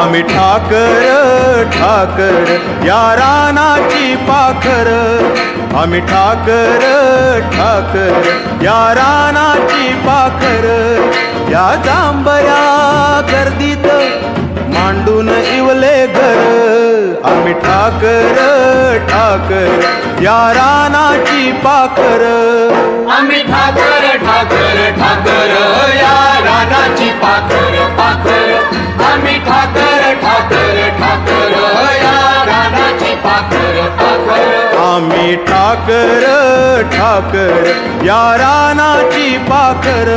आम्ही ठाकर ठाकर या रानाची पाखर, आम्ही ठाकर ठाकर या रानाची पाखर, या जांभया गर्दीत मांडून इवले घर, आम्ही ठाकर ठाकर या रानाची पाखर, आम्ही ठाकर ठाकर ठाकर या रानाची पाखर पाखर, आम्ही ठाकर ठाकर ठाकर या रानाची पाखर पाखर, आम्ही ठाकर ठाकर या रानाची पाखर.